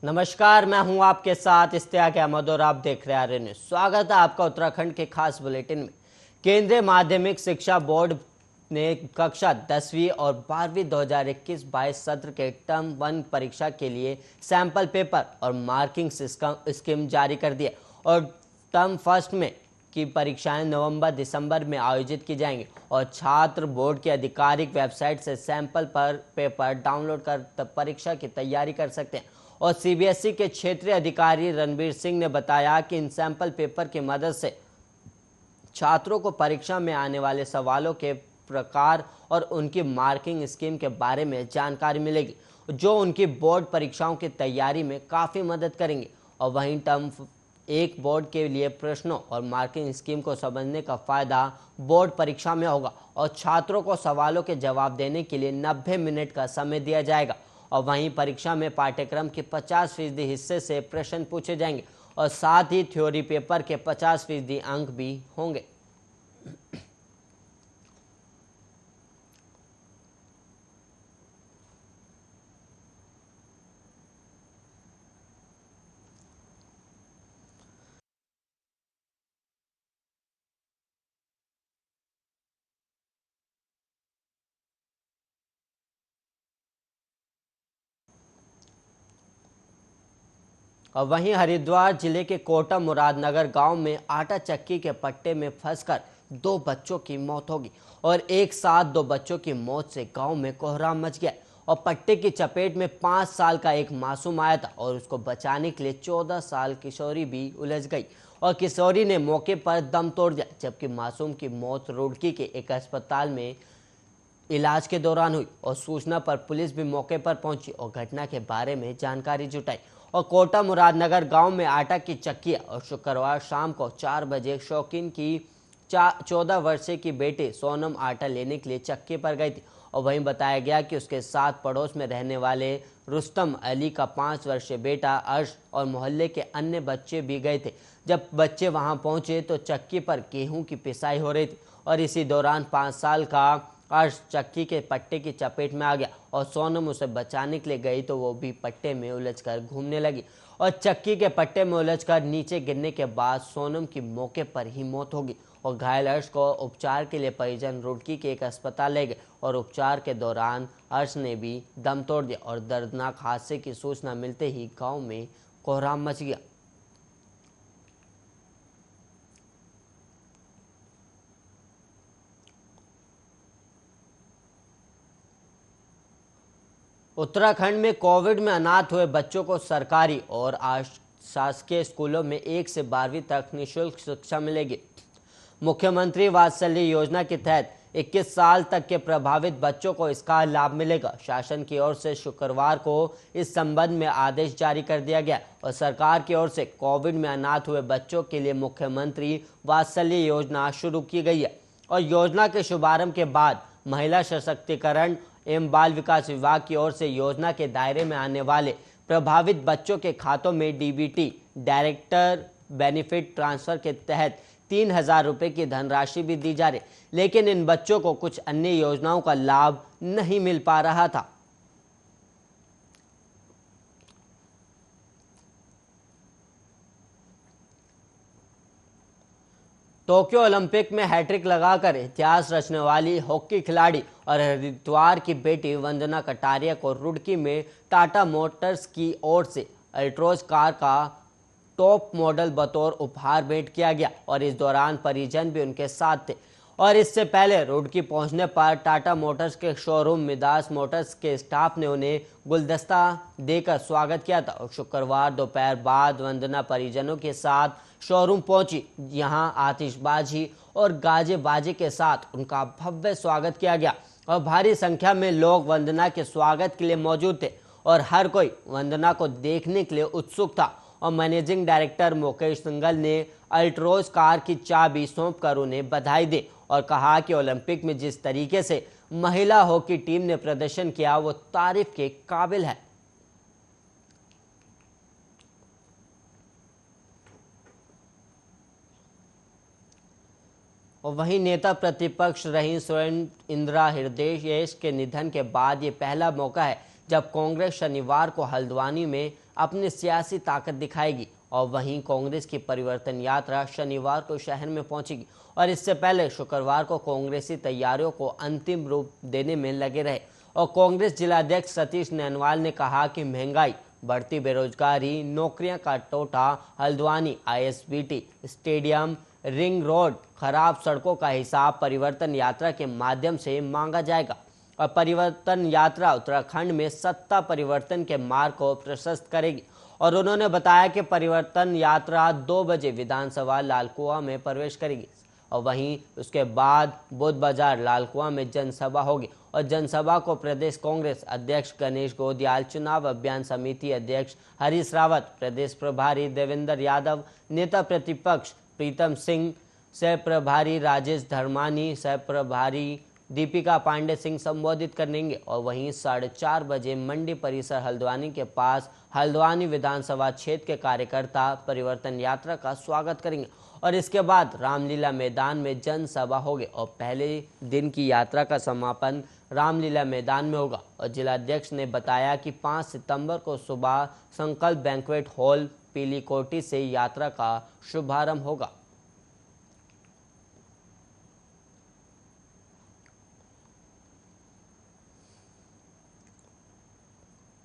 नमस्कार, मैं हूं आपके साथ इश्तियाक अहमद और आप देख रहे हैं आर्य न्यूज। स्वागत है आपका उत्तराखंड के खास बुलेटिन में। केंद्रीय माध्यमिक शिक्षा बोर्ड ने कक्षा 10वीं और 12वीं 2021-22 सत्र के टर्म 1 परीक्षा के लिए सैंपल पेपर और मार्किंग स्कीम जारी कर दिया और टर्म फर्स्ट में की परीक्षाएं नवंबर दिसंबर में आयोजित की जाएंगी और छात्र बोर्ड की आधिकारिक वेबसाइट से सैंपल पेपर डाउनलोड कर परीक्षा की तैयारी कर सकते हैं। और सीबीएसई के क्षेत्रीय अधिकारी रणबीर सिंह ने बताया कि इन सैंपल पेपर की मदद से छात्रों को परीक्षा में आने वाले सवालों के प्रकार और उनकी मार्किंग स्कीम के बारे में जानकारी मिलेगी, जो उनकी बोर्ड परीक्षाओं की तैयारी में काफ़ी मदद करेंगे। और वहीं टर्म एक बोर्ड के लिए प्रश्नों और मार्किंग स्कीम को समझने का फ़ायदा बोर्ड परीक्षा में होगा और छात्रों को सवालों के जवाब देने के लिए 90 मिनट का समय दिया जाएगा। और वहीं परीक्षा में पाठ्यक्रम के 50% हिस्से से प्रश्न पूछे जाएंगे और साथ ही थ्योरी पेपर के 50% अंक भी होंगे। और वहीं हरिद्वार जिले के कोटा मुरादनगर गांव में आटा चक्की के पट्टे में फंसकर 2 बच्चों की मौत होगी और एक साथ 2 बच्चों की मौत से गांव में कोहराम मच गया और पट्टे की चपेट में 5 साल का एक मासूम आया था और उसको बचाने के लिए 14 साल किशोरी भी उलझ गई और किशोरी ने मौके पर दम तोड़ दिया, जबकि मासूम की मौत रुड़की के एक अस्पताल में इलाज के दौरान हुई। और सूचना पर पुलिस भी मौके पर पहुंची और घटना के बारे में जानकारी जुटाई और कोटा मुरादनगर गांव में आटा की चक्की और शुक्रवार शाम को 4 बजे शौकीन की 14 वर्षीय की बेटी सोनम आटा लेने के लिए चक्की पर गई थी। और वहीं बताया गया कि उसके साथ पड़ोस में रहने वाले रुस्तम अली का 5 वर्षीय बेटा अर्श और मोहल्ले के अन्य बच्चे भी गए थे। जब बच्चे वहां पहुंचे तो चक्की पर गेहूं की पिसाई हो रही थी और इसी दौरान 5 साल का अर्श चक्की के पट्टे की चपेट में आ गया और सोनम उसे बचाने के लिए गई तो वो भी पट्टे में उलझकर घूमने लगी और चक्की के पट्टे में उलझकर नीचे गिरने के बाद सोनम की मौके पर ही मौत होगी और घायल अर्श को उपचार के लिए परिजन रुड़की के एक अस्पताल ले गए और उपचार के दौरान अर्श ने भी दम तोड़ दिया और दर्दनाक हादसे की सूचना मिलते ही गांव में कोहराम मच गया। उत्तराखंड में कोविड में अनाथ हुए बच्चों को सरकारी और शासकीय स्कूलों में 1 से 12वीं तक निःशुल्क शिक्षा मिलेगी। मुख्यमंत्री वात्सल्य योजना के तहत 21 साल तक के प्रभावित बच्चों को इसका लाभ मिलेगा। शासन की ओर से शुक्रवार को इस संबंध में आदेश जारी कर दिया गया और सरकार की ओर से कोविड में अनाथ हुए बच्चों के लिए मुख्यमंत्री वात्सल्य योजना शुरू की गई है। और योजना के शुभारंभ के बाद महिला सशक्तिकरण एवं बाल विकास विभाग की ओर से योजना के दायरे में आने वाले प्रभावित बच्चों के खातों में डीबीटी डायरेक्टर बेनिफिट ट्रांसफर के तहत 3,000 रुपये की धनराशि भी दी जा रही, लेकिन इन बच्चों को कुछ अन्य योजनाओं का लाभ नहीं मिल पा रहा था। टोक्यो ओलंपिक में हैट्रिक लगाकर इतिहास रचने वाली हॉकी खिलाड़ी और हरिद्वार की बेटी वंदना कटारिया को रुड़की में टाटा मोटर्स की ओर से अल्ट्रोज कार का टॉप मॉडल बतौर उपहार भेंट किया गया और इस दौरान परिजन भी उनके साथ थे। और इससे पहले रुड़की पहुंचने पर टाटा मोटर्स के शोरूम मिदास मोटर्स के स्टाफ ने उन्हें गुलदस्ता देकर स्वागत किया था और शुक्रवार दोपहर बाद वंदना परिजनों के साथ शोरूम पहुंची। यहां आतिशबाजी और गाजे बाजे के साथ उनका भव्य स्वागत किया गया और भारी संख्या में लोग वंदना के स्वागत के लिए मौजूद थे और हर कोई वंदना को देखने के लिए उत्सुक था। और मैनेजिंग डायरेक्टर मुकेश सिंघल ने अल्ट्रोज कार की चाबी सौंपकर उन्हें बधाई दी और कहा कि ओलंपिक में जिस तरीके से महिला हॉकी टीम ने प्रदर्शन किया वो तारीफ के काबिल है। और वहीं नेता प्रतिपक्ष रही स्वयं इंदिरा हृदयेश के निधन के बाद ये पहला मौका है जब कांग्रेस शनिवार को हल्द्वानी में अपनी सियासी ताकत दिखाएगी। और वहीं कांग्रेस की परिवर्तन यात्रा शनिवार को शहर में पहुंचेगी और इससे पहले शुक्रवार को कांग्रेसी तैयारियों को अंतिम रूप देने में लगे रहे। और कांग्रेस जिलाध्यक्ष सतीश नैनवाल ने कहा कि महंगाई, बढ़ती बेरोजगारी, नौकरियां का टोटा, Haldwani ISBT stadium, ring road, खराब सड़कों का हिसाब परिवर्तन यात्रा के माध्यम से मांगा जाएगा। और परिवर्तन यात्रा उत्तराखंड में सत्ता परिवर्तन के मार्ग को प्रशस्त करेगी। और उन्होंने बताया कि परिवर्तन यात्रा 2 बजे विधानसभा लालकुआं में प्रवेश करेगी और वहीं उसके बाद बुद्ध बाजार लालकुआं में जनसभा होगी। और जनसभा को प्रदेश कांग्रेस अध्यक्ष गणेश गोदियाल, चुनाव अभियान समिति अध्यक्ष हरीश रावत, प्रदेश प्रभारी देवेंद्र यादव, नेता प्रतिपक्ष प्रीतम सिंह, सह प्रभारी राजेश धर्मानी, सह प्रभारी दीपिका पांडे सिंह संबोधित करेंगे। और वहीं 4:30 बजे मंडी परिसर हल्द्वानी के पास हल्द्वानी विधानसभा क्षेत्र के कार्यकर्ता परिवर्तन यात्रा का स्वागत करेंगे और इसके बाद रामलीला मैदान में जनसभा होगी और पहले दिन की यात्रा का समापन रामलीला मैदान में होगा। और जिलाध्यक्ष ने बताया कि 5 सितंबर को सुबह संकल्प बैंक्वेट हॉल पीलीकोटी से यात्रा का शुभारंभ होगा।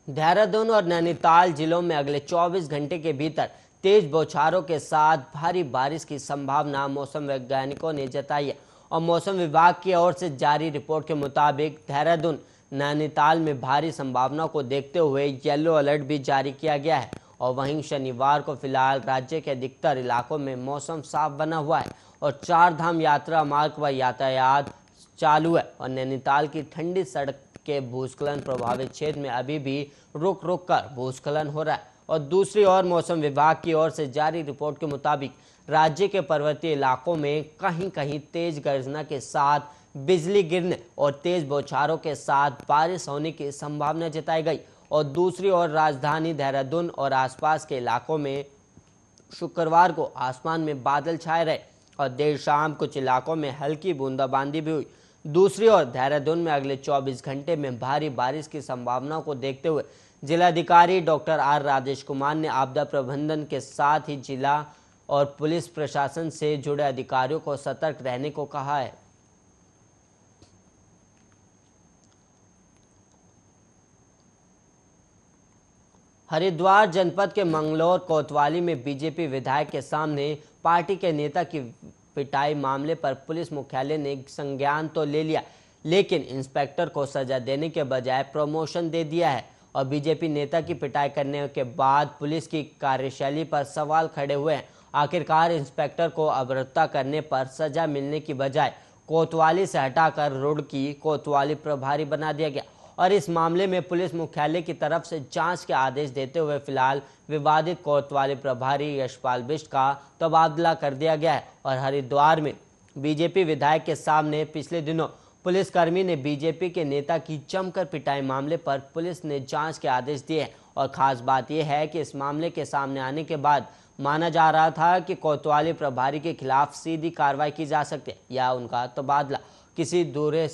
देहरादून और नैनीताल जिलों में अगले 24 घंटे के भीतर तेज बौछारों के साथ भारी बारिश की संभावना मौसम वैज्ञानिकों ने जताई है। और मौसम विभाग की ओर से जारी रिपोर्ट के मुताबिक देहरादून, नैनीताल में भारी संभावना को देखते हुए येलो अलर्ट भी जारी किया गया है। और वहीं शनिवार को फिलहाल राज्य के अधिकतर इलाकों में मौसम साफ बना हुआ है और 4 धाम यात्रा मार्ग पर यातायात चालू है। और नैनीताल की ठंडी सड़क के भूस्खलन प्रभावित क्षेत्र में अभी भी रुक रुक कर भूस्खलन हो रहा है। और दूसरी ओर मौसम विभाग की ओर से जारी रिपोर्ट के मुताबिक राज्य के पर्वतीय इलाकों में कहीं कहीं तेज गर्जना के साथ बिजली गिरने और तेज बौछारों के साथ बारिश होने की संभावना जताई गई। और दूसरी ओर राजधानी देहरादून और आसपास के इलाकों में शुक्रवार को आसमान में बादल छाए रहे और देर शाम कुछ इलाकों में हल्की बूंदाबांदी भी हुई। दूसरी ओर देहरादून में अगले 24 घंटे में भारी बारिश की संभावना को देखते हुए जिलाधिकारी डॉक्टर आर राजेश कुमार ने आपदा प्रबंधन के साथ ही जिला और पुलिस प्रशासन से जुड़े अधिकारियों को सतर्क रहने को कहा है। हरिद्वार जनपद के मंगलौर कोतवाली में बीजेपी विधायक के सामने पार्टी के नेता की पिटाई मामले पर पुलिस मुख्यालय ने संज्ञान तो ले लिया, लेकिन इंस्पेक्टर को सजा देने के बजाय प्रमोशन दे दिया है। और बीजेपी नेता की पिटाई करने के बाद पुलिस की कार्यशैली पर सवाल खड़े हुए हैं। आखिरकार इंस्पेक्टर को अभद्रता करने पर सजा मिलने की बजाय कोतवाली से हटाकर रुड़की कोतवाली प्रभारी बना दिया गया। और इस मामले में पुलिस मुख्यालय की तरफ से जांच के आदेश देते हुए फिलहाल विवादित कोतवाली प्रभारी यशपाल बिष्ट का तबादला कर दिया गया है। और हरिद्वार में बीजेपी विधायक के सामने पिछले दिनों पुलिसकर्मी ने बीजेपी के नेता की जमकर पिटाई मामले पर पुलिस ने जांच के आदेश दिए हैं। और खास बात यह है कि इस मामले के सामने आने के बाद माना जा रहा था कि कोतवाली प्रभारी के खिलाफ सीधी कार्रवाई की जा सकती है या उनका तबादला किसी दूसरे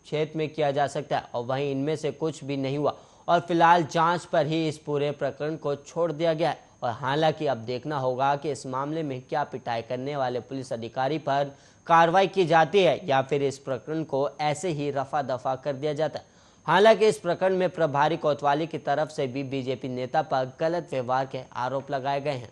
क्षेत्र में किया जा सकता है। और वहीं इनमें से कुछ भी नहीं हुआ और फिलहाल जांच पर ही इस पूरे प्रकरण को छोड़ दिया गया है। और हालांकि अब देखना होगा कि इस मामले में क्या पिटाई करने वाले पुलिस अधिकारी पर कार्रवाई की जाती है या फिर इस प्रकरण को ऐसे ही रफा दफा कर दिया जाता है। हालांकि इस प्रकरण में प्रभारी कोतवाली की तरफ से भी बीजेपी नेता पर गलत व्यवहार के आरोप लगाए गए हैं।